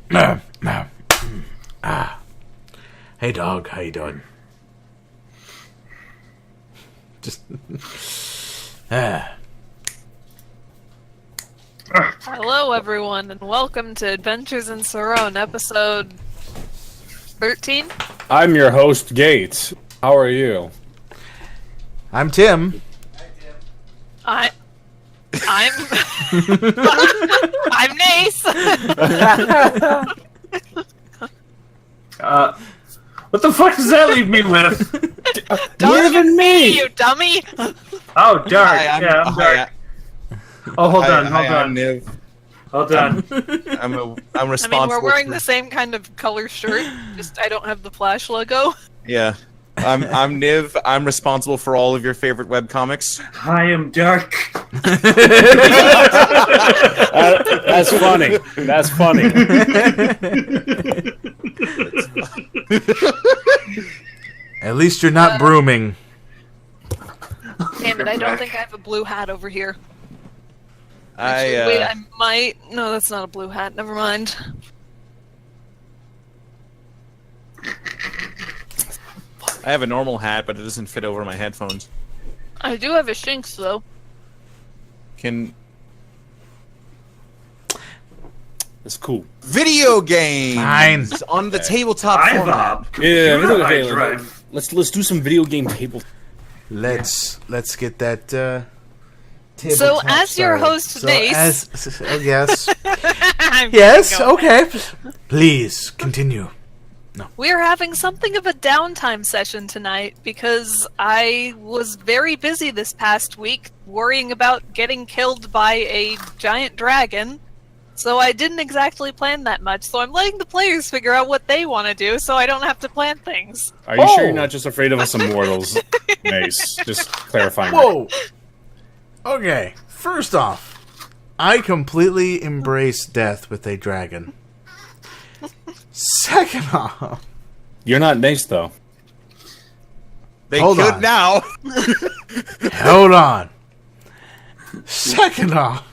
Hey, dog. How you doing? Just... Hello, everyone, and welcome to Adventures in Sahrown, episode 13. I'm your host, Gates. How are you? I'm Tim. I'm I'm Nace. What the fuck does that leave me with? Live in me! You dummy. Oh, dark. Hi, I'm dark. Oh, hold on. I'm Niv. Hold on. I'm responsible. I mean, we're wearing for, the same kind of color shirt, just I don't have the Flash logo. Yeah. I'm Niv. I'm responsible for all of your favorite webcomics. I am dark. That's funny. That's funny. At least you're not brooming. Damn it, I don't think I have a blue hat over here. I Wait, I might. No, that's not a blue hat. Never mind. have a normal hat, but it doesn't fit over my headphones. I do have a Shinx, though. That's cool. Video games Fine. on the tabletop format. Yeah, Computer hard okay, drive. let's do some video game table. Let's get that. So, tabletop as your started. host, Nace. Yes. I'm Yes. kidding, go Okay. Please continue. We're having something of a downtime session tonight because I was very busy this past week worrying about getting killed by a giant dragon. So I didn't exactly plan that much. So I'm letting the players figure out what they want to do so I don't have to plan things. Are you sure you're not just afraid of us immortals? Nice. Just clarifying. Whoa. Okay. First off, I completely embrace death with a dragon. Second off, You're not nice, though. They Hold could on. now. hold on. Second off,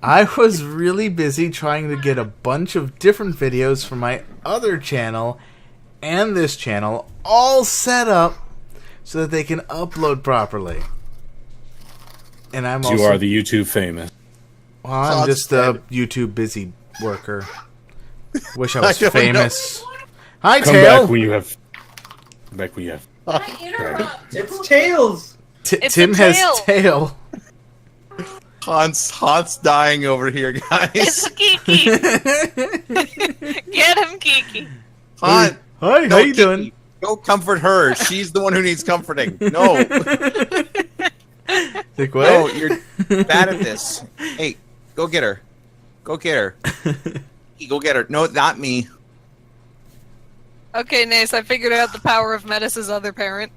I was really busy trying to get a bunch of different videos from my other channel and this channel all set up so that they can upload properly. And I'm also... You are the YouTube famous. Well, I'm Thoughts, just a Ted? YouTube busy worker. Wish I was I don't famous. Hi, Come Tail. back when you have. Come back when you have. It's Tails. It's Tim a has tail. tail. Hans dying over here, It's guys. Kiki! Get him, Kiki! Han, Hi, no, how you Kiki, doing? Go comfort her. She's the one who needs comforting. No, Like no, what? you're bad at this. Hey, go get her. Go get her. Go get her. No, not me. Okay, Nace, I figured out the power of Metis's other parent.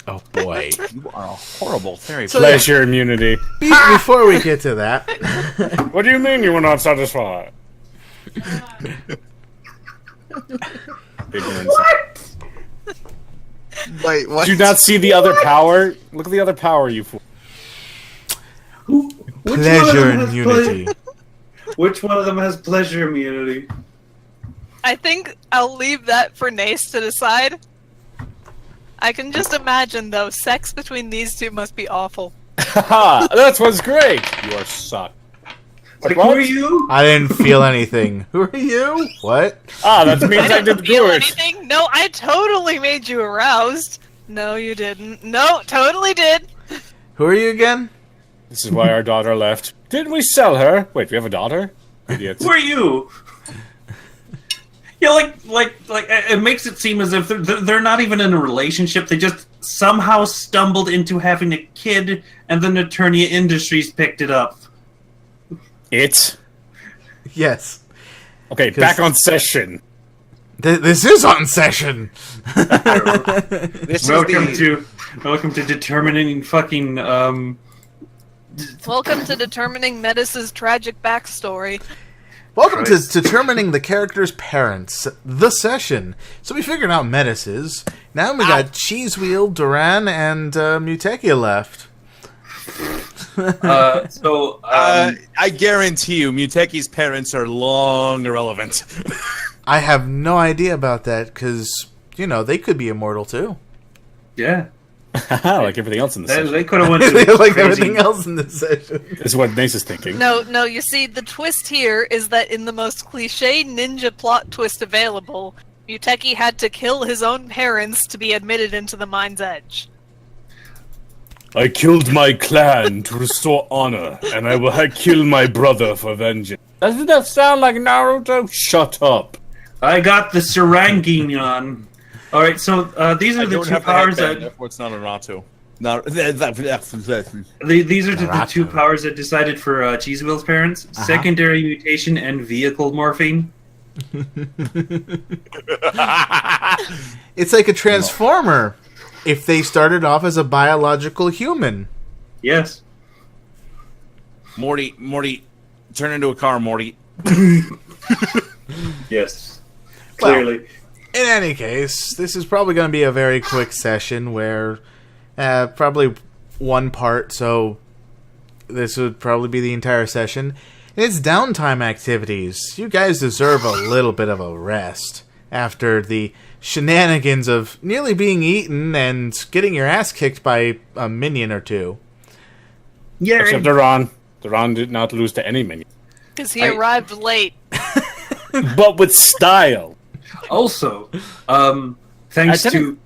Oh boy. You are a horrible fairy. So- Pleasure immunity. Before we get to that, What do you mean you were not satisfied? Ignorance. Wait, what? Did you not see the other power? Look at the other power, you fool. pleasure and unity. Which one of them has pleasure immunity? I think I'll leave that for Nace to decide. I can just imagine, though, sex between these two must be awful. Haha, that's what's great. You are suck. Like, What? who are you? I didn't feel anything. Who are you? What? Ah, that means I didn't Feel do it. anything? No, I totally made you aroused. No, you didn't. No, totally did. Who are you again? This is why our daughter left. Didn't we sell her? Wait, we have a daughter? Idiots. Who are you? Yeah, like, it makes it seem as if they're not even in a relationship. They just somehow stumbled into having a kid, and then Eternia Industries picked it up. It? Yes. Okay, back on session. This is on session. This Welcome is the, to determining fucking Welcome to determining Metis's tragic backstory. Welcome to Christ. determining the character's parents, the session. So we figured out Metis's. Now we got Cheese Wheel, Duran, and Mutekia left. I guarantee you, Muteki's parents are long irrelevant. I have no idea about that because, they could be immortal too. Yeah. Like everything else in the session. They could have went to Like crazy. everything else in this session. This is what Nace is thinking. No, you see, the twist here is that in the most cliche ninja plot twist available, Muteki had to kill his own parents to be admitted into the Mind's Edge. I killed my clan to restore honor, and I will kill my brother for vengeance. Doesn't that sound like Naruto? Shut up. I got the Sarangion. All right, so these are the two powers that. Therefore, it's not a Naruto. These are the two powers that decided for Cheese Wheel's parents: secondary mutation and vehicle morphine. It's like a transformer if they started off as a biological human. Yes. Morty, turn into a car, Morty. Yes. Clearly. In any case, this is probably going to be a very quick session where probably one part, so this would probably be the entire session. It's downtime activities. You guys deserve a little bit of a rest after the shenanigans of nearly being eaten and getting your ass kicked by a minion or two. Yeah. Except Duran. Duran did not lose to any minion. Because he arrived late. But with style. Also, thanks to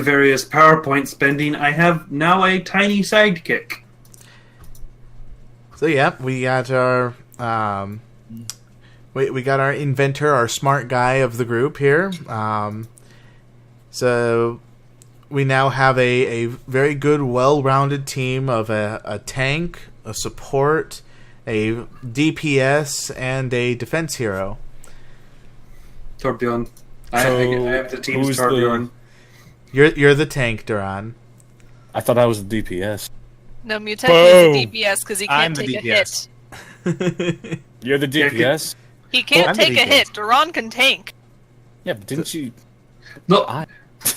various PowerPoint spending, I have now a tiny sidekick. So yeah, we got our we got our inventor, our smart guy of the group here. So we now have a very good, well-rounded team of a tank, a support, a DPS, and a defense hero. Torbjorn. I have the team's Torbjorn. You're the tank, Duran. I thought I was the DPS. No, Muteki is the DPS because he I'm can't the take a hit. You're the DPS? He can't I'm the take a DPS. hit. Duran can tank. Yeah, but didn't you... No,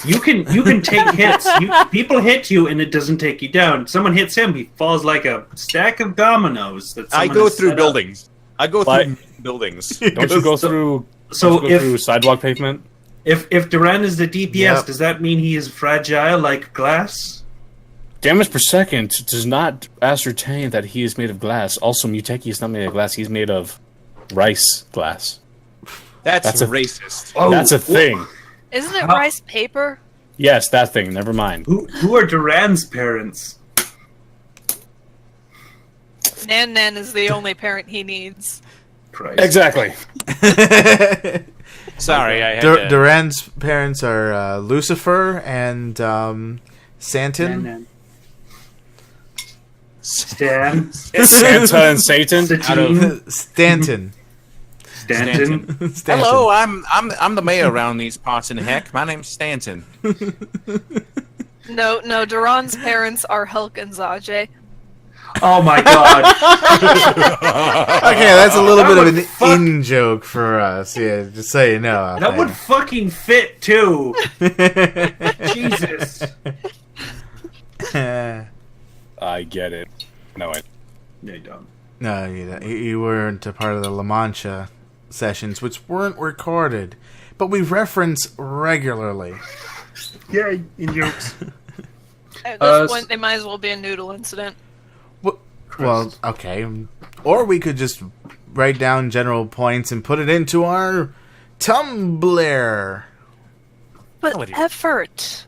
you can take hits. People hit you and it doesn't take you down. Someone hits him, he falls like a stack of dominoes. That I someone go has through set up. buildings. I go through buildings. Don't you go through... So don't you go through sidewalk pavement? If Duran is the DPS, Yep. does that mean he is fragile like glass? Damage per second does not ascertain that he is made of glass. Also, Muteki is not made of glass. He's made of rice glass. That's a- racist. Oh, That's a thing. Isn't it How- rice paper? Yes, that thing. Never mind. Who are Duran's parents? Nan is the only parent he needs. Christ. Exactly. Sorry, I had to... Duran's parents are Lucifer and Santin. Nan. Stan. Santa and Satan. Satine. Stanton. Stanton. Stanton. Hello, I'm the mayor around these parts. And heck, my name's Stanton. No, Duran's parents are Hulk and Zajay. Oh my god. Okay, that's a little That bit of would an in joke for us. Yeah, just so you know. That would fucking fit too. Jesus. I get it. No, I... No, you don't. No, you weren't a part of the La Mancha sessions, which weren't recorded, but we reference regularly. Yeah, in jokes. At this point, they might as well be a noodle incident. Well, okay. Or we could just write down general points and put it into our Tumblr. But Nobody- effort.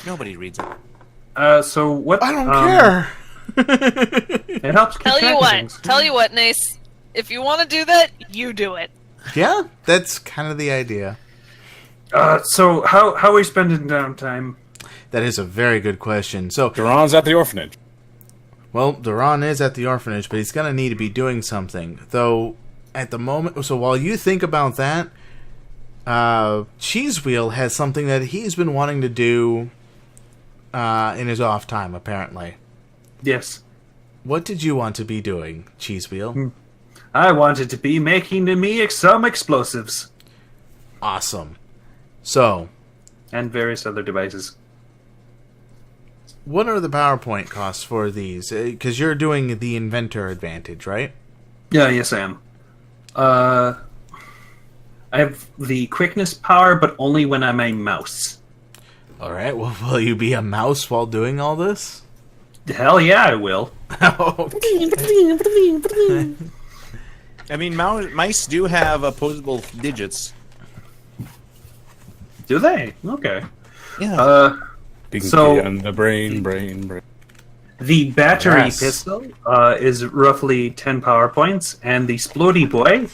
Nobody reads it. So what? I don't care. It helps. Keep Tell track you of what, things. Nace. If you want to do that, you do it. Yeah, that's kind of the idea. So how are we spending downtime? That is a very good question. So, Duran's at the orphanage. well, Duran is at the orphanage, but he's going to need to be doing something. Though, at the moment, so while you think about that, Cheese Wheel has something that he's been wanting to do in his off time, apparently. Yes, What did you want to be doing, Cheese Wheel? I wanted to be making me some explosives Awesome. So, and various other devices. what are the PowerPoint costs for these? Because you're doing the Inventor Advantage, right? Yeah, yes, I am. I have the quickness power, but only when I'm a mouse. All right. Well, will you be a mouse while doing all this? Hell yeah, I will. Okay. I mean, mice do have opposable digits. Do they? Okay. Yeah. Pinky So- and the brain. The battery Yes. pistol is roughly 10 power points, and the Splody Boy,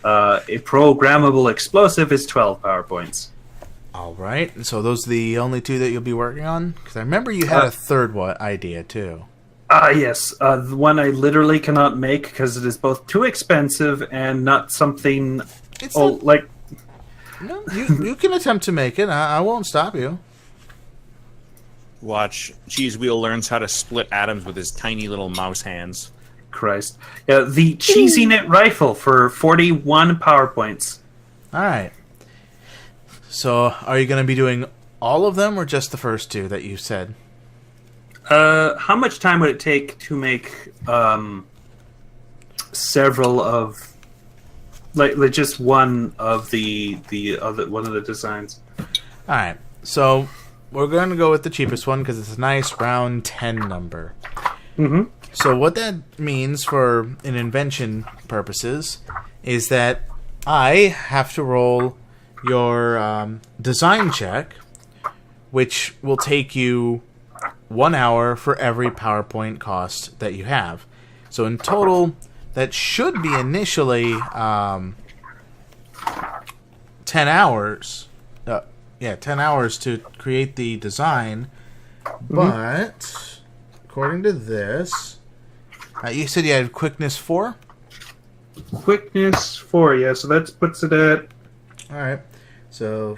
a programmable explosive, is 12 power points. All right. So those are the only two that you'll be working on? Because I remember you had a third idea, too. Yes. The one I literally cannot make because it is both too expensive and not something. It's Oh, like. No, you can attempt to make it. I won't stop you. Watch. Cheese Wheel learns how to split atoms with his tiny little mouse hands. Christ. Yeah, the Cheesy Knit Rifle for 41 power points. All right. So are you going to be doing all of them or just the first two that you said? How much time would it take to make several of, like just one of the other one of the designs? All right. So we're going to go with the cheapest one because it's a nice round 10 number. Mm-hmm. So what that means for an invention purposes is that I have to roll your design check, which will take you 1 hour for every PowerPoint cost that you have. So in total, that should be initially 10 hours. 10 hours to create the design. But according to this, you said you had quickness 4? Quickness 4, yeah, so that puts it at. Alright. So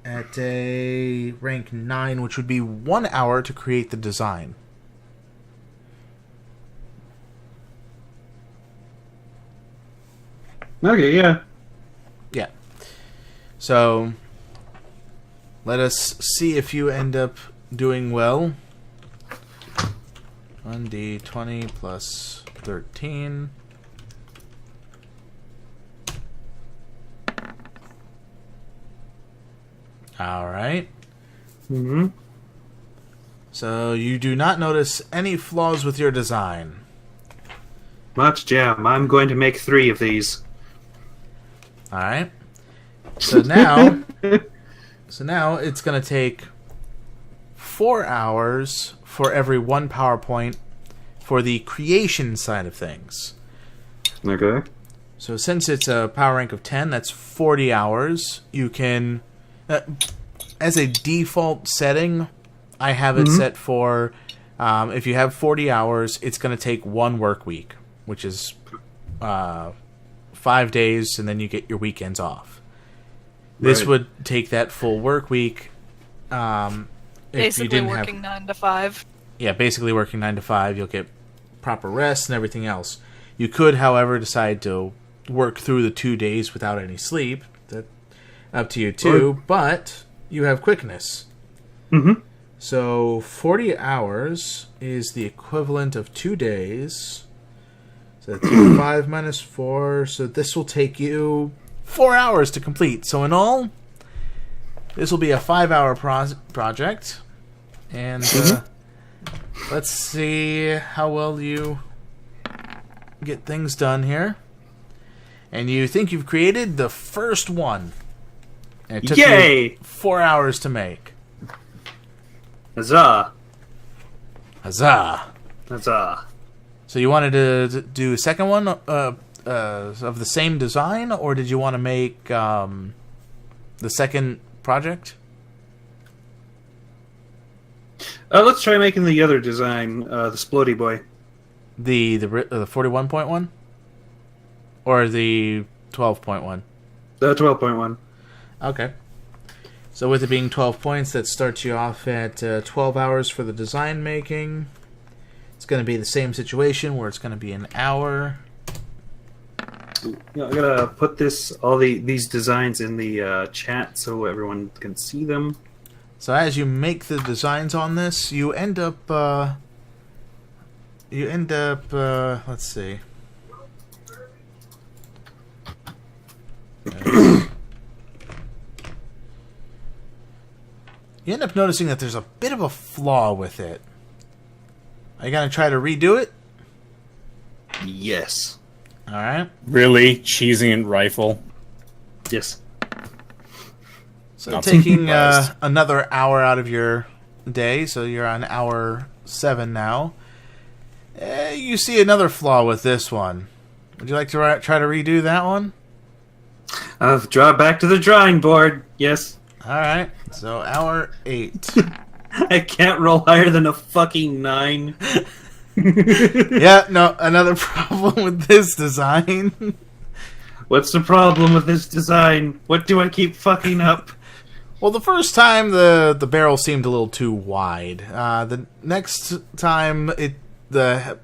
at a rank 9, which would be 1 hour to create the design. Okay, yeah. Yeah. So let us see if you end up doing well. 1d20 plus 13. Alright. Mm-hmm. So you do not notice any flaws with your design. Much jam. I'm going to make 3 of these. Alright. So now it's going to take 4 hours for every 1 PowerPoint for the creation side of things. Okay. So since it's a power rank of 10, that's 40 hours. You can, as a default setting, I have it set for, if you have 40 hours, it's going to take 1 work week, which is 5 days, and then you get your weekends off. This Right. would take that full work week. If you Basically didn't working have, 9 to 5. yeah, basically working 9 to 5. You'll get proper rest and everything else. You could, however, decide to work through the 2 days without any sleep. That's up to you too. But you have quickness. Mm-hmm. So 40 hours is the equivalent of 2 days. So that's 5 minus 4. So this will take you 4 hours to complete. So in all, this will be a 5-hour project. And let's see how well you get things done here. And you think you've created the first one. And it took Yay! you 4 hours to make. Huzzah! Huzzah! Huzzah! So you wanted to do a second one of the same design, or did you want to make the second project? Let's try making the other design, the Splody Boy. The 41.1? Or the 12.1? The 12.1. Okay. So with it being 12 points, that starts you off at 12 hours for the design making. It's going to be the same situation where it's going to be an hour. Yeah, I gotta put these designs in the chat so everyone can see them. So as you make the designs on this, you end up. Let's see. You end up noticing that there's a bit of a flaw with it. Are you gonna try to redo it? Yes. All right. Really? Cheesing and rifle? Yes. So Not taking surprised. another hour out of your day, so you're on hour 7 now. You see another flaw with this one. Would you like to try to redo that one? I've drawn back to the drawing board. Yes. All right. So hour 8. I can't roll higher than a fucking 9. Yeah. No. Another problem with this design. What's the problem with this design? What do I keep fucking up? Well, the first time the barrel seemed a little too wide. The next time the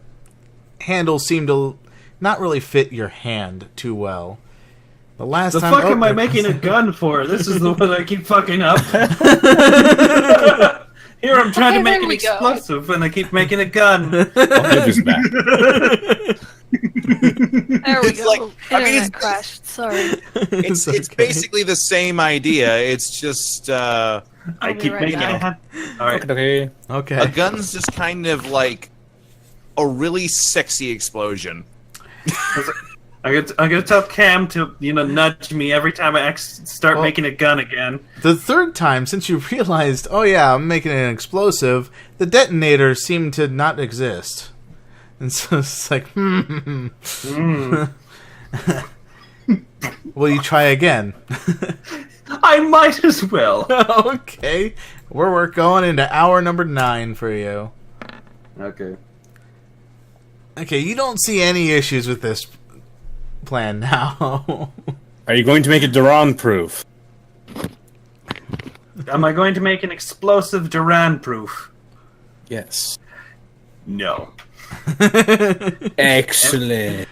handle seemed to not really fit your hand too well. The last The time, fuck am I making a gun for? This is the one I keep fucking up. Here I'm trying to make there an we go. explosive, and I keep making a gun. I'll give this back. There we It's go. like- I mean, Internet it's- crashed. Sorry. It's okay. basically the same idea. It's just I I'll be keep right making back. All right. Okay. Okay. a gun's just kind of like a really sexy explosion. I'm gonna tell Cam to nudge me every time I start Well- making a gun again. The third time, since you realized, oh yeah, I'm making an explosive, the detonator seemed to not exist. And so it's like, Will you try again? I might as well. Okay. We're going into hour number 9 for you. Okay. Okay, you don't see any issues with this plan now. Are you going to make it Duran-proof? Am I going to make an explosive Duran-proof? Yes. No. Excellent.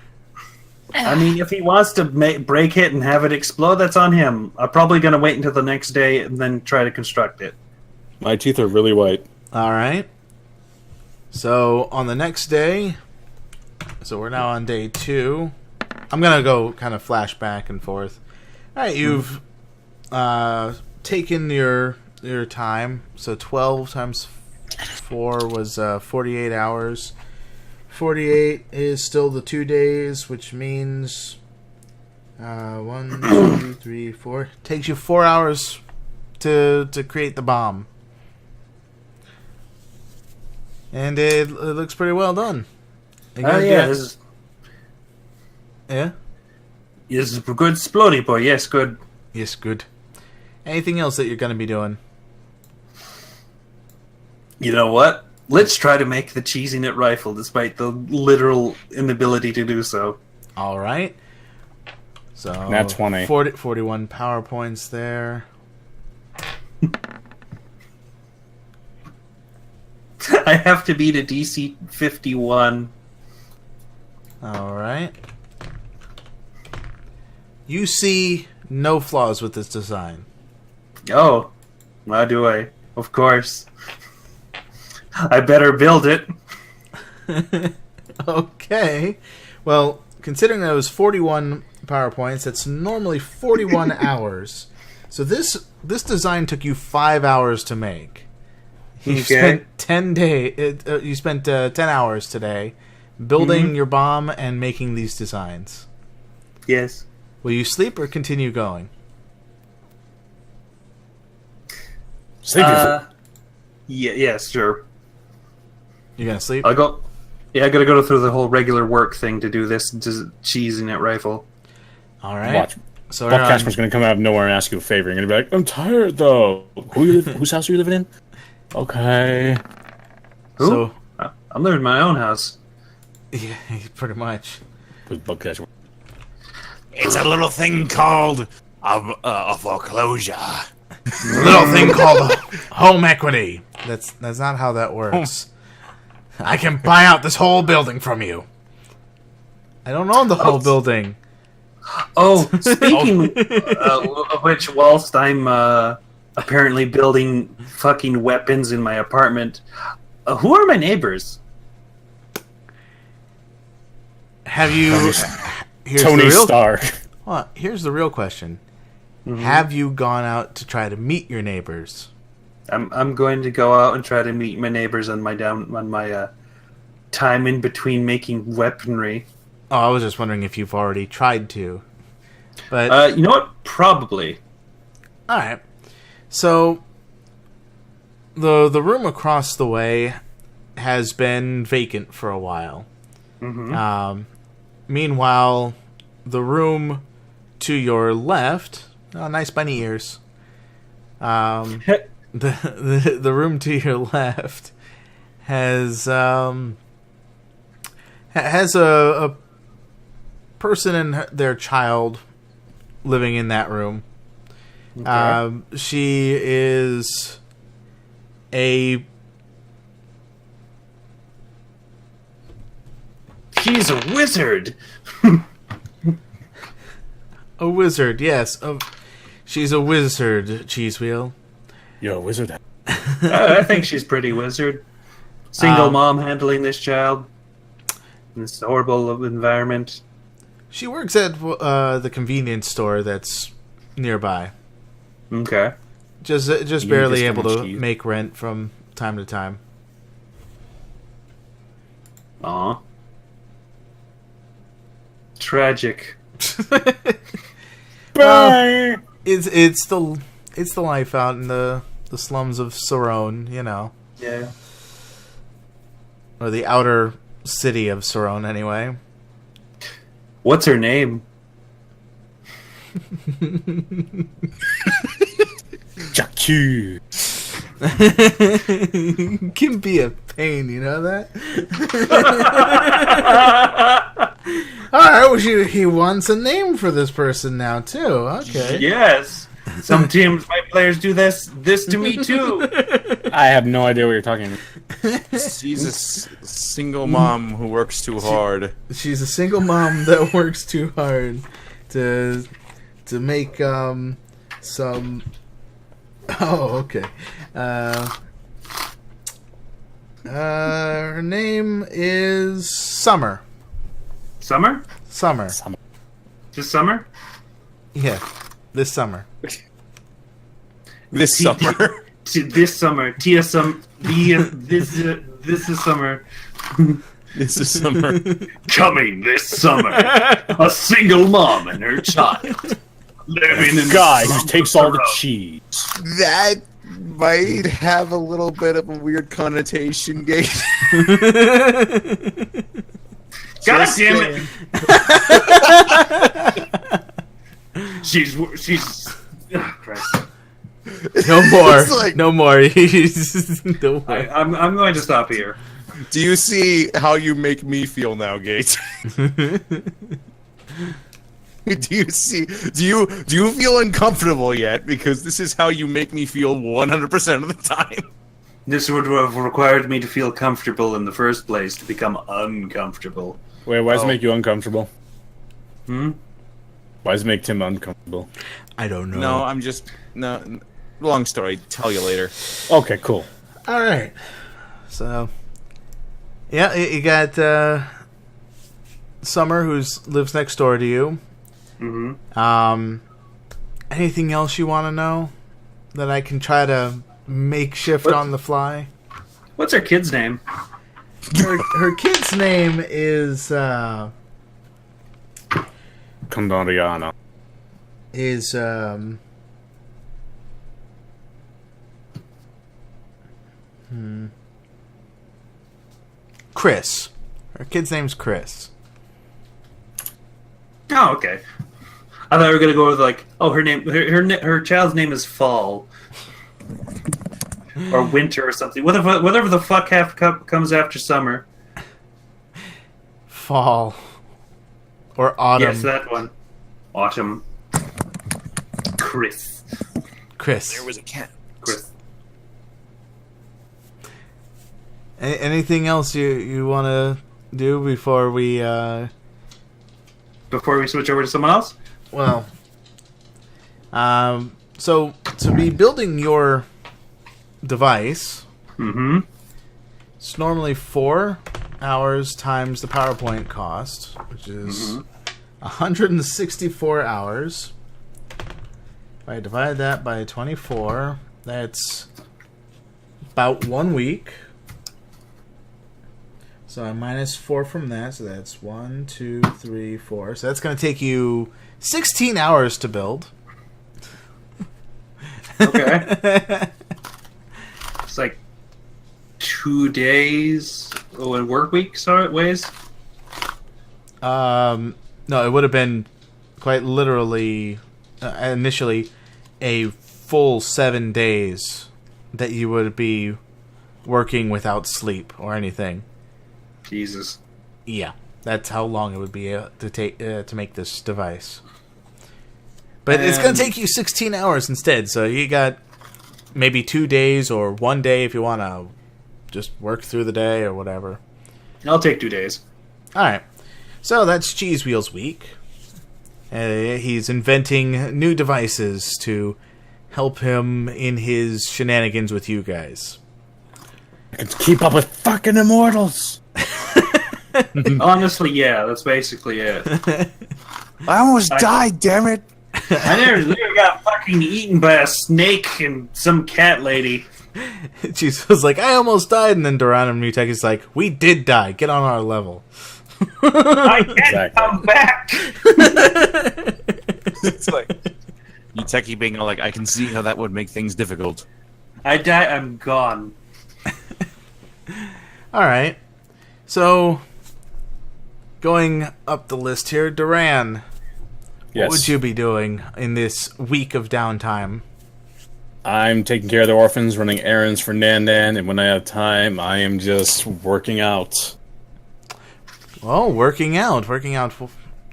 I mean, if he wants to break it and have it explode, that's on him. I'm probably going to wait until the next day and then try to construct it. My teeth are really white. Alright. So, on the next day, so we're now on day 2. I'm going to go kind of flash back and forth. Alright, you've taken your time. So, 12 times 4 was 48 hours. 48 is still the 2 days, which means 1, 2, 3, 4. Takes you 4 hours to create the bomb. And it looks pretty well done. Oh, yeah. This Yeah? is a good splody boy. Yes, good. Yes, good. Anything else that you're going to be doing? You know what? Let's try to make the cheesy knit rifle, despite the literal inability to do so. All right. So Nat 20. 41 PowerPoints there. I have to beat a DC 51. All right. You see no flaws with this design. Oh, why do I? Of course. I better build it. Okay. Well, considering that it was 41 PowerPoints, that's normally 41 hours. So this design took you 5 hours to make. You spent 10 you spent 10 hours today building your bomb and making these designs. Yes. Will you sleep or continue going? Sleep Yes, sure. You're gonna sleep? I'll go. Yeah, I gotta go through the whole regular work thing to do this cheesy knit rifle. All right. Watch. So Buck we're on- Cashman's going to come out of nowhere and ask you a favor. You're going to be like, I'm tired, though. Whose house are you living in? Okay. Who? So I'm living in my own house. yeah, pretty much. Who's Buck Cashman? It's a little thing called a foreclosure. A little thing called home equity. That's not how that works. I can buy out this whole building from you. I don't own the whole building. Oh, speaking of which, whilst I'm apparently building fucking weapons in my apartment. Who are my neighbors? Have you... Here's Tony the real, Stark. Well, here's the real question. Have you gone out to try to meet your neighbors? I'm going to go out and try to meet my neighbors on my time in between making weaponry. Oh, I was just wondering if you've already tried to. But you know what? Probably. all right. So the room across the way has been vacant for a while. Meanwhile, the room to your left, nice bunny ears. The room to your left has a person and their child living in that room. Okay. She is She's a wizard. a wizard, yes. She's a wizard, Cheese Wheel. You're a wizard. I think she's pretty wizard. Single mom handling this child in this horrible environment. She works at the convenience store that's nearby. Okay. Just You barely just able got to cheese. make rent from time to time. Aw. Tragic. Bye. It's the life out in the slums of Sahrown, you know, Yeah. or the outer city of Sahrown, anyway. What's her name? Jacques. Can be a pain, you know that. All right, well, he wants a name for this person now too. Okay. Yes. Some teams, my players do this to me too. I have no idea what you're talking about. She's a single mom who works too hard. She's a single mom that works too hard to make some. Oh, okay. Her name is Summer. Summer? Summer. Just summer? Yeah, this summer. This summer. This summer. This is summer. This is summer. Coming this summer. A single mom and her child. Living in Guy the who takes all the slums. cheese. That might have a little bit of a weird connotation, Gate. God damn it! she's. Oh, Christ. No more. It's like- no more. No more. I'm going to stop here. Do you see how you make me feel now, Gate? Do you see? Do you feel uncomfortable yet? Because this is how you make me feel 100% of the time. This would have required me to feel comfortable in the first place to become uncomfortable. Wait, why does it make you uncomfortable? Hmm? Why does it make Tim uncomfortable? I don't know. No, I'm just no. Long story. Tell you later. Okay, cool. All right. So, yeah, you got Summer, who lives next door to you. Mm-hmm. Anything else you want to know that I can try to makeshift on the fly? What's her kid's name? Her kid's name is Condoriana. Chris. Her kid's name's Chris. Oh, okay. I thought we were gonna go with like, oh, her child's name is Fall, or Winter, or something. Whatever the fuck comes after summer. Fall. Or autumn. Yes, that one. Autumn. Chris. Chris. was a cat. Chris. Anything else you want to do before we Before we switch over to someone else. well so to be building your device, it's normally 4 hours times the PowerPoint cost, which is 164 hours. If I divide that by 24, that's about 1 week. So I minus 4 from that, so that's 1, 2, 3, 4. So that's going to take you 16 hours to build. Okay. It's like 2 days. Oh, a work week, so it weighs? No, it would have been quite literally, initially, a full 7 days that you would be working without sleep or anything. Jesus. Yeah, that's how long it would be to take to make this device. But it's going to take you 16 hours instead, so you got maybe 2 days or 1 day if you want to just work through the day or whatever. I'll take 2 days. Alright, so that's Cheese Wheels Week. He's inventing new devices to help him in his shenanigans with you guys. I can keep up with fucking immortals. Honestly, yeah, that's basically it. I almost died, damn it! I never got fucking eaten by a snake and some cat lady. Cheese was like, I almost died, and then Duran and Mutek is like, we did die, get on our level. I can't come back! It's like you techie being all like, I can see how that would make things difficult. I die, I'm gone. Alright, so going up the list here, Duran, what would you be doing in this week of downtime? I'm taking care of the orphans, running errands for Nandan, and when I have time, I am just working out. Well, working out.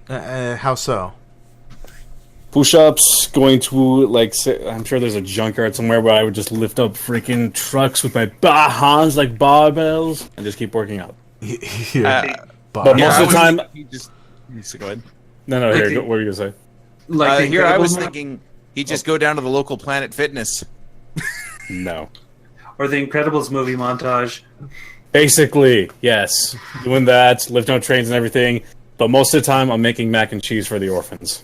How so? Push-ups, going to, like, I'm sure there's a junkyard somewhere where I would just lift up freaking trucks with my hands like barbells and just keep working out. But most of the time... Go ahead. No, here, what were you going to say? Like here I was thinking he'd just go down to the local Planet Fitness. No. Or the Incredibles movie montage. Basically, yes. Doing that, lifting up trains and everything. But most of the time, I'm making mac and cheese for the orphans.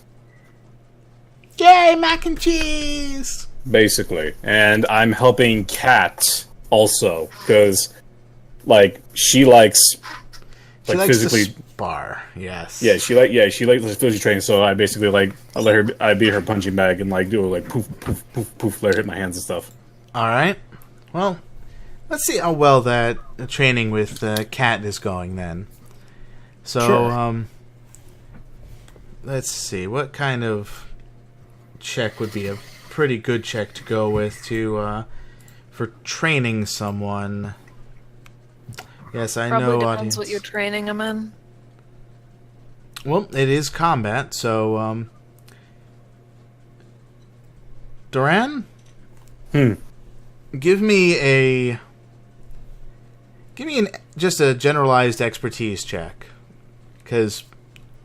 Yay, mac and cheese! Basically. And I'm helping Kat also. Because, like, she likes... She like likes physically... to spar, yes. Yeah, she likes to physically train, so I basically, like, I beat her punching bag and, like, do, like, poof, poof, poof, poof, let her hit my hands and stuff. Alright. Well, let's see how well that training with Kat is going, then. So, Sure. Let's see. What kind of check would be a pretty good check to go with for training someone? Yes, I Probably know. depends Audience. what you're training them in. Well, it is combat, so Duran? Give me just a generalized expertise check. Cuz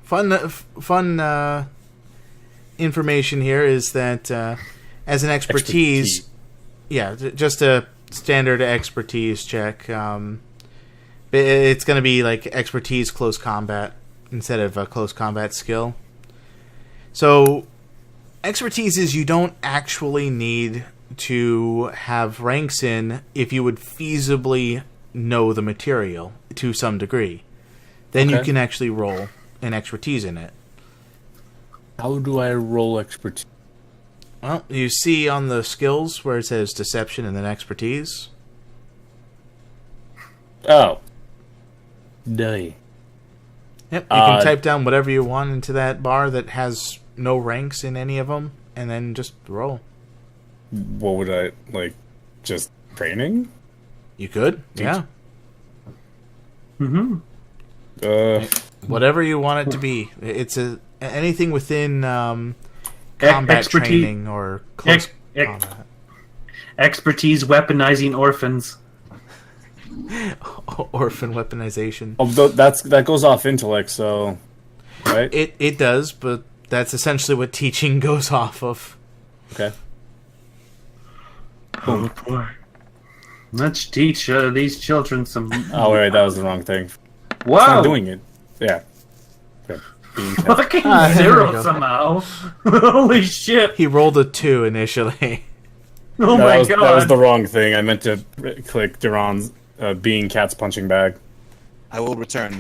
fun information here is that as an expertise. Yeah, just a standard expertise check. It's going to be like expertise close combat instead of a close combat skill. So, expertise is you don't actually need to have ranks in if you would feasibly know the material to some degree. Then you can actually roll an expertise in it. How do I roll expertise? Well, you see on the skills where it says deception and then expertise. Oh. Die. Yep, you can type down whatever you want into that bar that has no ranks in any of them, and then just roll. What would I, like, just training? You could, yeah. Whatever you want it to be. It's anything within combat expertise. training or close combat. Expertise weaponizing orphans. Orphan weaponization. Although that goes off intellect, so right? It does, but that's essentially what teaching goes off of. Okay. Oh boy. Let's teach these children some. Oh wait, that was the wrong thing. Whoa! It's not doing it. Yeah. Okay. Being cats. Fucking there we zero go. somehow. Holy shit! He rolled a 2 initially. Oh No, my that god! was the wrong thing. I meant to click Duran's being cat's punching bag. I will return.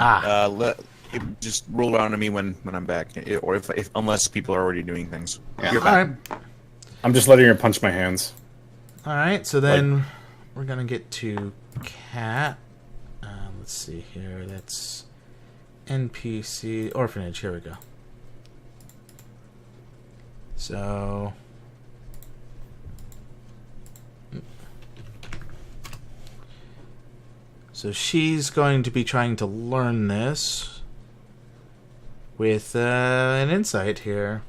Just roll around to me when I'm back, or if unless people are already doing things. You're back. Alright. I'm just letting her punch my hands. Alright, so then we're gonna get to Cat. Let's see here. That's NPC orphanage. Here we go. So she's going to be trying to learn this with an insight here.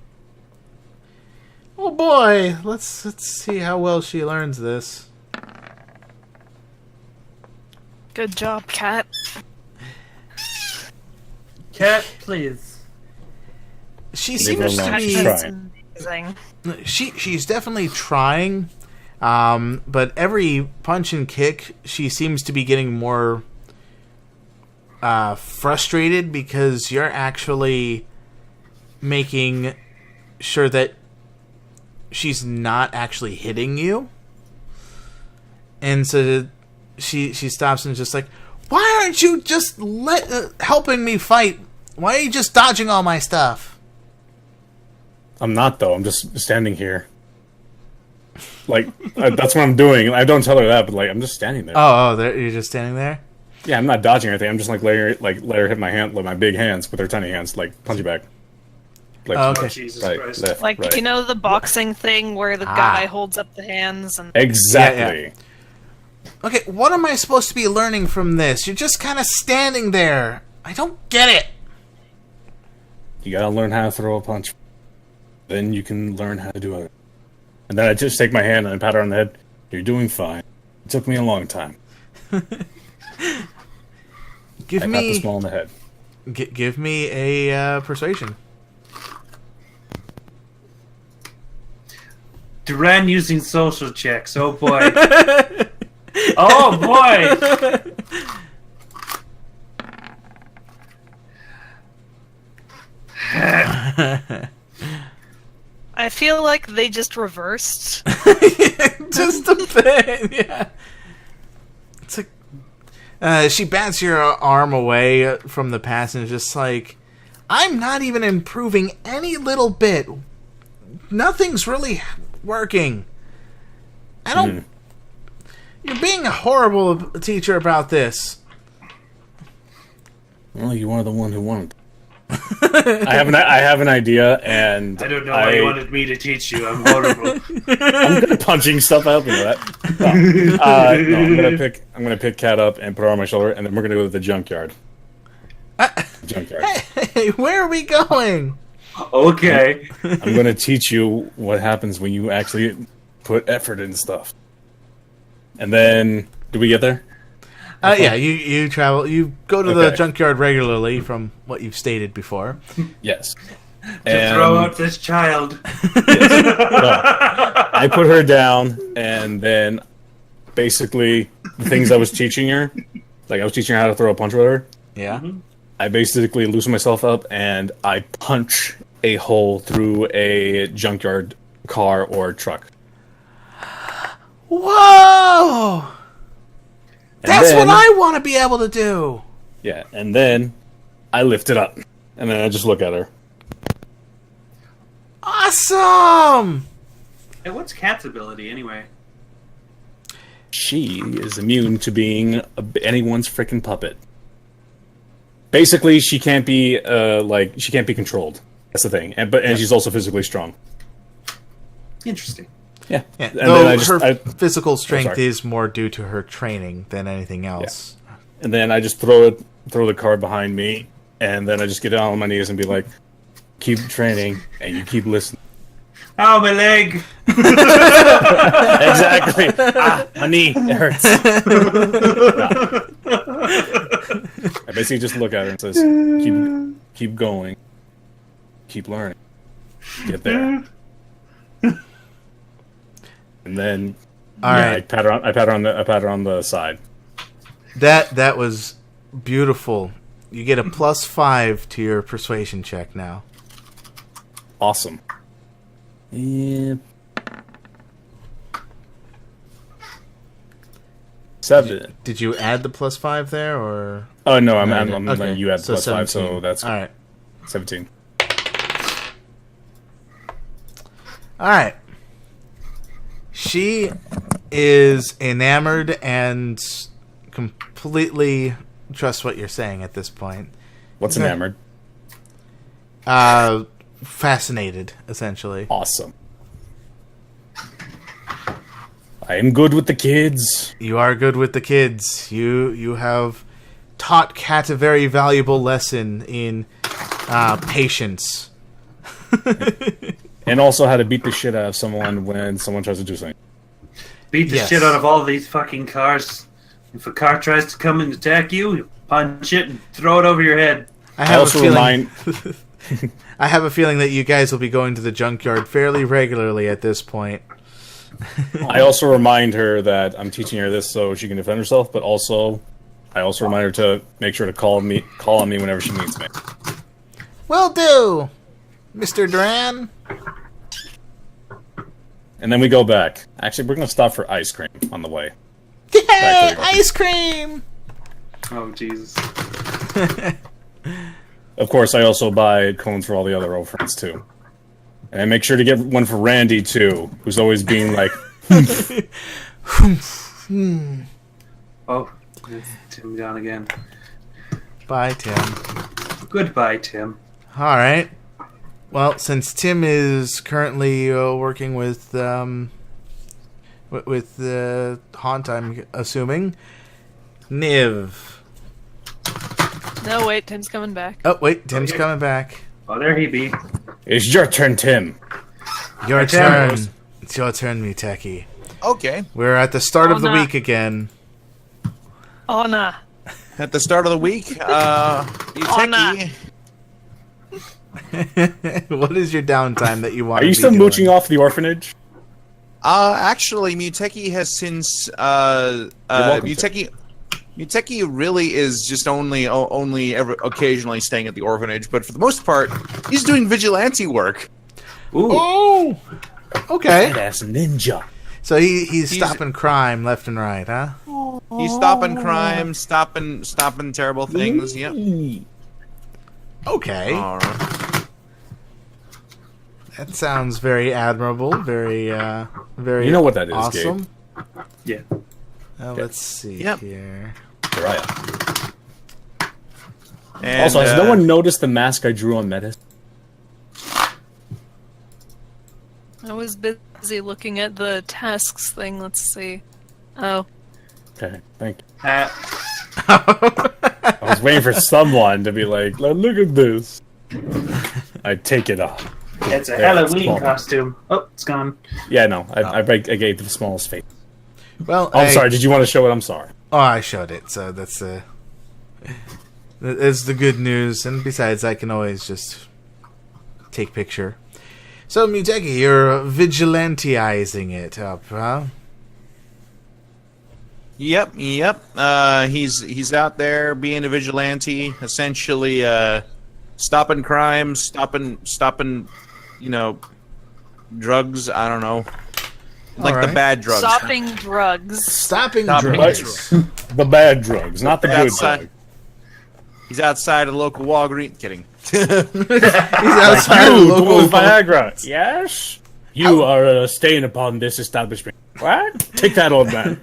Oh boy, let's see how well she learns this. Good job, Cat. Cat, please. She Leave her seems to alone. be She's That's trying. amazing. she's definitely trying, but every punch and kick, she seems to be getting more frustrated because you're actually making sure that she's not actually hitting you. And so she stops and is just like, why aren't you just helping me fight? Why are you just dodging all my stuff? I'm not though. I'm just standing here. Like that's what I'm doing. I don't tell her that, but like I'm just standing there. Oh, you're just standing there? Yeah, I'm not dodging anything. I'm just like let her hit my hand, like my big hands with her tiny hands, like punch you back. Like, Oh, okay. Oh, Jesus right, Christ. left, Like, right. you know the boxing thing where the guy holds up the hands and... Exactly. Yeah. Okay, what am I supposed to be learning from this? You're just kind of standing there. I don't get it. You gotta learn how to throw a punch. Then you can learn how to do it. And then I just take my hand and I pat her on the head. You're doing fine. It took me a long time. Give I pat the small on the head. give me a persuasion. Duran using social checks. Oh boy. Oh boy. I feel like they just reversed. Just a bit, yeah. It's like she bats your arm away from the pass and is just like, I'm not even improving any little bit. Nothing's really working. I don't. You're being a horrible teacher about this. Well, you are the one who wanted. I have an idea, and I don't know why you wanted me to teach you. I'm horrible. I'm good at punching stuff. I hope you know that. No, I'm gonna pick Cat up and put her on my shoulder, and then we're gonna go to the junkyard. Junkyard. Hey, where are we going? Okay. I'm gonna teach you what happens when you actually put effort into stuff. And then, do we get there? Yeah, you travel. You go to the Okay. junkyard regularly, from what you've stated before. Yes. To throw out this child. I put her down, and then basically the things I was teaching her, like I was teaching her how to throw a punch with her. Yeah. I basically loosen myself up and I punch a hole through a junkyard car or truck. Whoa! And That's then- what I want to be able to do. Yeah, and then I lift it up, and then I just look at her. Awesome! Hey, what's Cat's ability anyway? She is immune to being anyone's freaking puppet. Basically, she can't be she can't be controlled. That's the thing, and she's also physically strong. Interesting. Yeah, Yeah, and though then her physical strength sorry. is more due to her training than anything else. and then I just throw the card behind me, and then I just get down on my knees and be like, "Keep training, and you keep listening." Oh, my leg! Exactly. My knee, it hurts. I basically just look at her and says, "Keep going, keep learning, get there." And then All right. I pat her on the side. That was beautiful. You get a +5 to your persuasion check now. Awesome. Yeah. 7. Did you add the +5 there, or? Oh no, I'm Okay. letting you add So +5, 17. so that's all right. 17. All right. She is enamored and completely trusts what you're saying at this point. What's enamored? Fascinated, essentially. Awesome. I am good with the kids. You are good with the kids. You have taught Kat a very valuable lesson in patience. And also how to beat the shit out of someone when someone tries to do something. Beat the shit out of all these fucking cars. If a car tries to come and attack you, you punch it and throw it over your head. I have a feeling that you guys will be going to the junkyard fairly regularly at this point. I also remind her that I'm teaching her this so she can defend herself, but also I also remind her to make sure to call on me whenever she needs me. Will do, Mr. Duran. And then we go back. Actually, we're going to stop for ice cream on the way. Yay! Ice cream! Oh, Jesus. Of course, I also buy cones for all the other old friends, too. And I make sure to get one for Randy, too, who's always being like... Oh, it's Tim gone again. Bye, Tim. Goodbye, Tim. All right. Well, since Tim is currently working with Haunt, I'm assuming, Niv. No, wait, Tim's coming back. Oh, wait, Tim's coming back. Oh, there he be. It's your turn, Tim. Your turn. It's your turn, Muteki. Okay. We're at the start of the week again. Anna. At the start of the week, Muteki... What is your downtime that you want? Are you still mooching off the orphanage? Actually, Muteki has since Muteki really is just only occasionally staying at the orphanage, but for the most part, he's doing vigilante work. Ooh. Oh, okay. Badass ninja. So he's stopping crime left and right, huh? He's stopping crime, stopping terrible things. Yep. Okay. All right. That sounds very admirable, very very. You know what that is, awesome. Gabe. Yeah. Let's see Yep. here. Right. And, Also, has no one noticed the mask I drew on Metis? I was busy looking at the tasks thing. Let's see. Oh. Okay, thank you. Uh, I was waiting for someone to be like, look at this. I take it off. it's a There, Halloween small. costume. Oh, it's gone. Yeah, no, I gave the smallest face. Well, Oh, I'm sorry, did you want to show it? I'm sorry. Oh, I showed it, so that's the good news. And besides, I can always just take picture. So, Muteki, you're vigilanteizing it up, huh? Yep. He's out there being a vigilante, essentially stopping crime, stopping drugs. I don't know, like the bad drugs. Stopping drugs. Stopping Stopping drugs. The bad drugs, not the good drugs. He's outside a local Walgreens. Kidding. He's outside You, of local Dual Viagra. Yes? You are a stain upon this establishment. What? Take that, old man.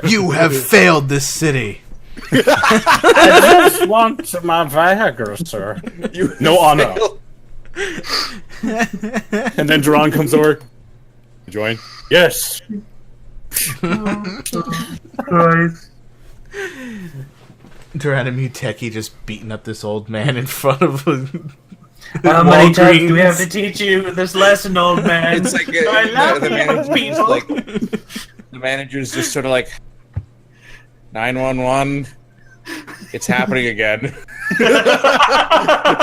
You have failed this city. I just want my Viagra, sir. No honor. And then Duran comes over. Join? Yes. Christ. Duran and Muteki just beating up this old man in front of a How many times do we Walgreens. have to teach you this lesson, old man? It's like I love the you, manager's people. like the manager's just sort of like 911. It's happening again.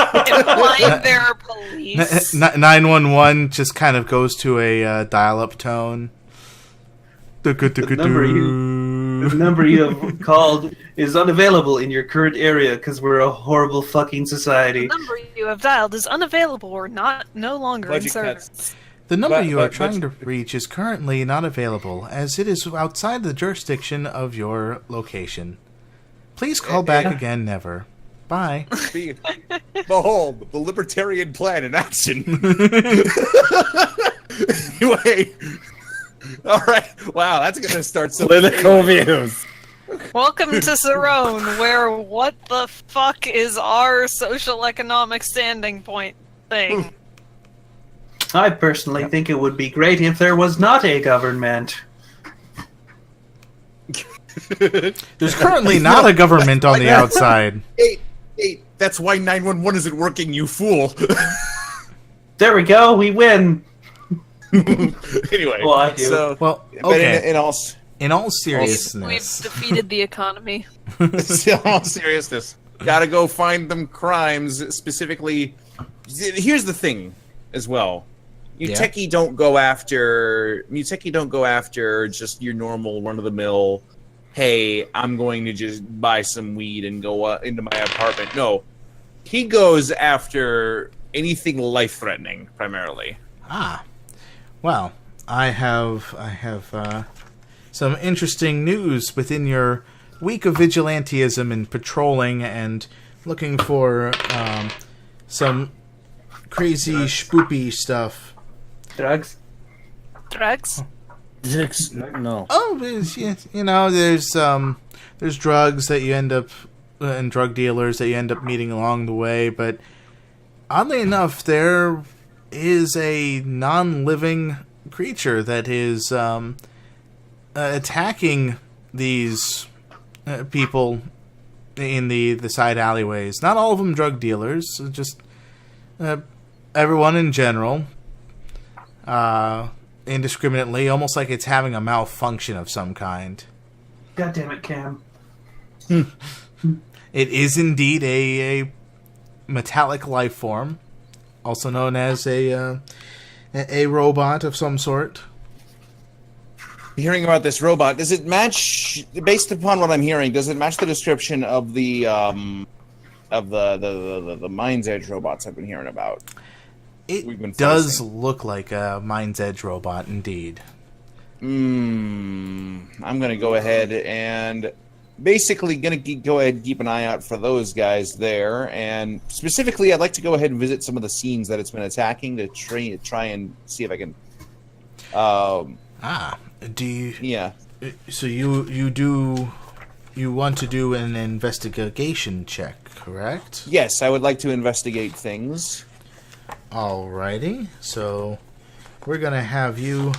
Implying there are police. 911 just kind of goes to a dial-up tone. The number you have called is unavailable in your current area because we're a horrible fucking society. The number you have dialed is unavailable or no longer in service. The number you are trying to reach is currently not available, as it is outside the jurisdiction of your location. Please call back again, never. Bye. Behold, the libertarian plan in action. Anyway. All right. Wow, that's going to start some political views. Welcome to Sahrown, where what the fuck is our social economic standing point thing? I personally think it would be great if there was not a government. There's currently not a government on the outside. Hey, that's why 911 isn't working, you fool. There we go, we win. Anyway, well, I do. So, well, okay. But in all seriousness, we've defeated the economy. In all seriousness, gotta go find them crimes. Specifically, here's the thing, as well. Muteki don't go after just your normal run-of-the-mill. Hey, I'm going to just buy some weed and go into my apartment. No, he goes after anything life-threatening, primarily. Well, I have some interesting news within your week of vigilantism and patrolling and looking for some crazy spoopy stuff. Drugs? No. Oh, there's drugs that you end up and drug dealers that you end up meeting along the way, but oddly enough, there is a non-living creature that is attacking these people in the side alleyways. Not all of them drug dealers, just everyone in general. Indiscriminately, almost like it's having a malfunction of some kind. God damn it, Cam. It is indeed a metallic life form, also known as a robot of some sort. Hearing about this robot, does it match, based upon what I'm hearing, does it match the description of the Mind's Edge robots I've been hearing about? It does look like a Mind's Edge robot, indeed. I'm going to go ahead and basically going to go ahead and keep an eye out for those guys there. And specifically, I'd like to go ahead and visit some of the scenes that it's been attacking to try and see if I can... do you... Yeah. So you want to do an investigation check, correct? Yes, I would like to investigate things. Alrighty, so we're gonna have you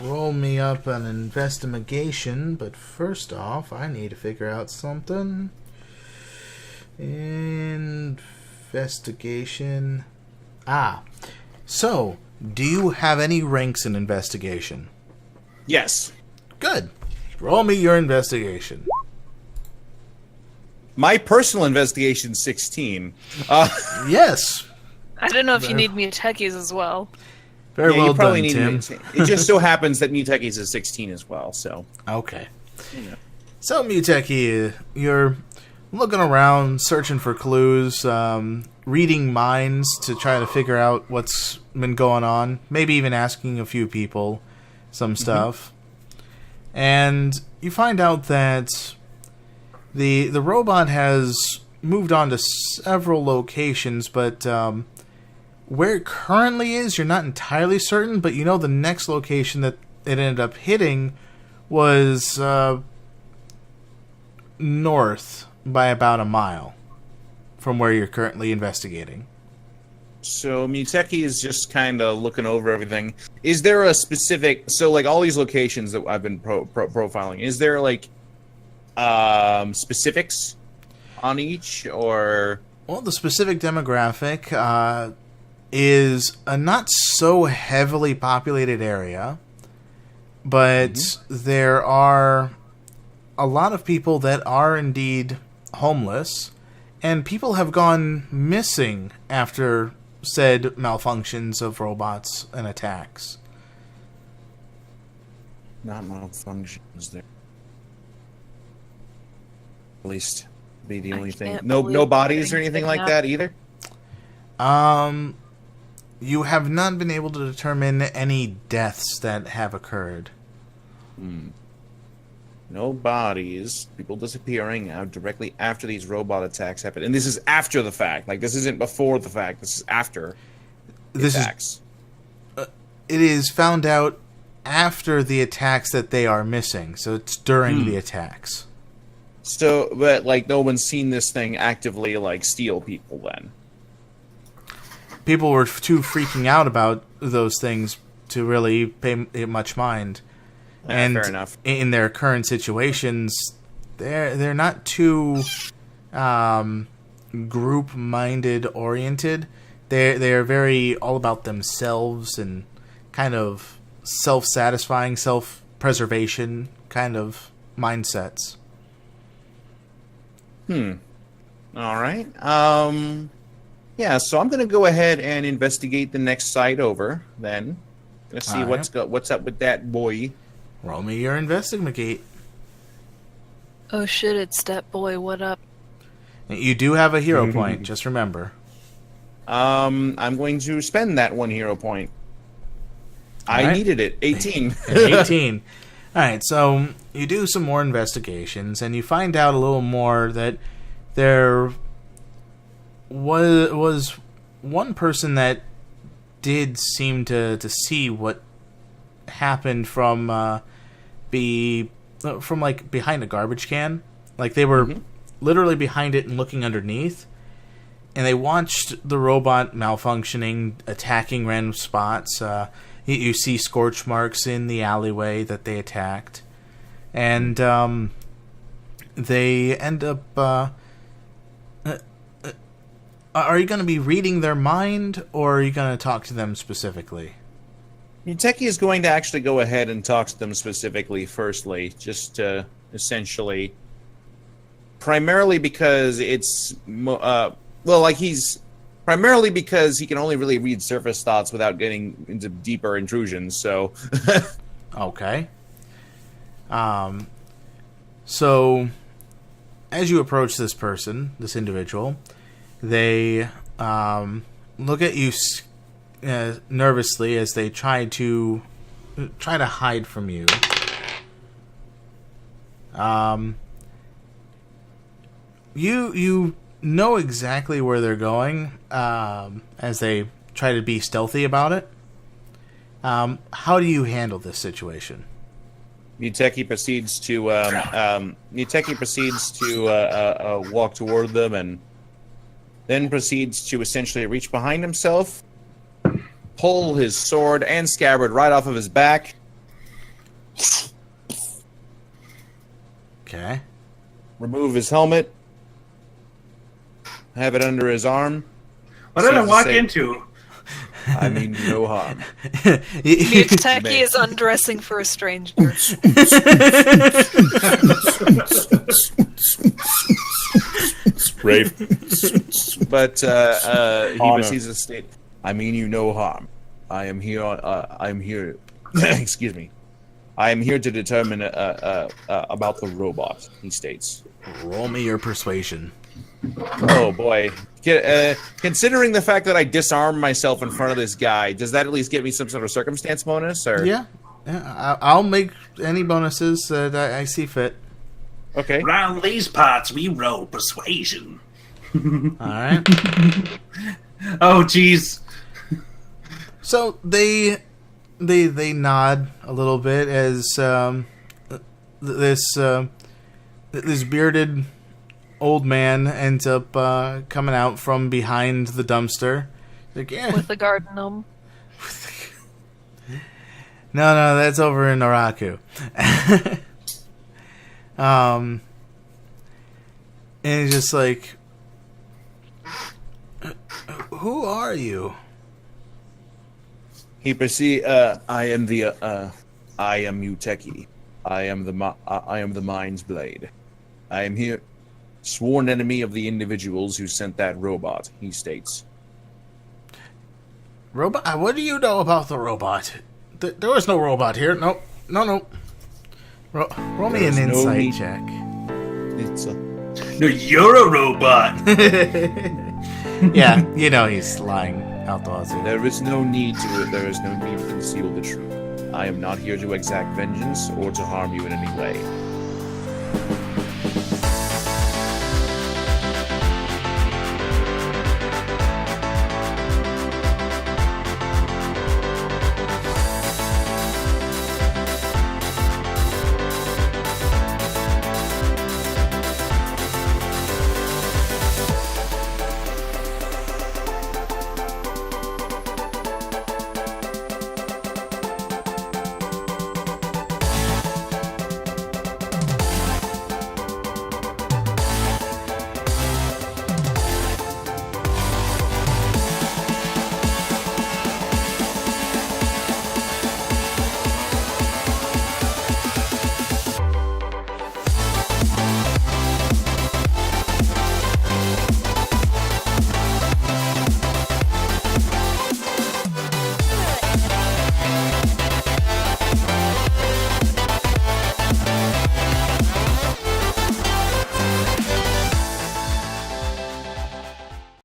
roll me up an investigation, but first off, I need to figure out something. Investigation. So, do you have any ranks in investigation? Yes. Good. Roll me your investigation. My personal investigation 16. Yes. I don't know if you need Muteki's as well. Very well done, Tim. It just so happens that Muteki's is 16 as well, so... Okay. Yeah. So, Muteki, you're looking around, searching for clues, reading minds to try to figure out what's been going on, maybe even asking a few people some stuff. And you find out that the robot has moved on to several locations, but where it currently is, you're not entirely certain, but you know the next location that it ended up hitting was north by about a mile from where you're currently investigating. So Muteki is just kind of looking over everything. Is there a specific... So, like, all these locations that I've been profiling, is there, like, specifics on each, or... Well, the specific demographic is a not so heavily populated area, but there are a lot of people that are indeed homeless, and people have gone missing after said malfunctions of robots and attacks. not malfunctions there. At least be the only thing. No bodies or anything like that either? You have not been able to determine any deaths that have occurred. No bodies. People disappearing out directly after these robot attacks happen. And this is after the fact. Like, this isn't before the fact. This is after the attacks. It is found out after the attacks that they are missing. So it's during the attacks. So, but, like, no one's seen this thing actively, like, steal people then? People were too freaking out about those things to really pay it much mind. And fair enough. In their current situations, they're not too group-minded oriented. They are very all about themselves and kind of self-satisfying, self-preservation kind of mindsets. All right. Yeah, so I'm going to go ahead and investigate the next site over, then. Let's see what's up with that boy. Roll me your investigate. Oh shit, it's that boy, what up? You do have a hero point, just remember. I'm going to spend that 1 hero point. I needed it. 18. 18. Alright, so you do some more investigations, and you find out a little more that there was one person that did seem to see what happened from like behind a garbage can. Like they were literally behind it and looking underneath, and they watched the robot malfunctioning, attacking random spots. You see scorch marks in the alleyway that they attacked, and they end up. Are you going to be reading their mind, or are you going to talk to them specifically? Techie is going to actually go ahead and talk to them specifically, firstly, just essentially, primarily because it's, primarily because he can only really read surface thoughts without getting into deeper intrusions, so. Okay. So, as you approach this person, this individual, they look at you nervously as they try to hide from you. You know exactly where they're going as they try to be stealthy about it. How do you handle this situation? Muteki proceeds to walk toward them and then proceeds to essentially reach behind himself, pull his sword and scabbard right off of his back. Okay. Remove his helmet. Have it under his arm. What did I walk into? I mean, no harm. Muteki is undressing for a stranger. Rafe. But he proceeds to state, I mean you no harm. I am here. Excuse me. I am here to determine about the robot, he states. Roll me your persuasion. Oh boy. Considering the fact that I disarmed myself in front of this guy, does that at least give me some sort of circumstance bonus? Or Yeah, I'll make any bonuses that I see fit. Okay. Around these parts, we roll persuasion. All right. Oh, jeez. So they nod a little bit as this bearded old man ends up coming out from behind the dumpster. Like, yeah. With the garden gnome. No, that's over in Naraku. And he's just like, who are you? He proceeds. I am Muteki. I am the Mind's Blade. I am here, sworn enemy of the individuals who sent that robot. He states. Robot? What do you know about the robot? There was no robot here. No. Roll me an insight check. It's a... No, you're a robot. Yeah, you know he's lying out the wazoo. There is no need to conceal the truth. I am not here to exact vengeance or to harm you in any way.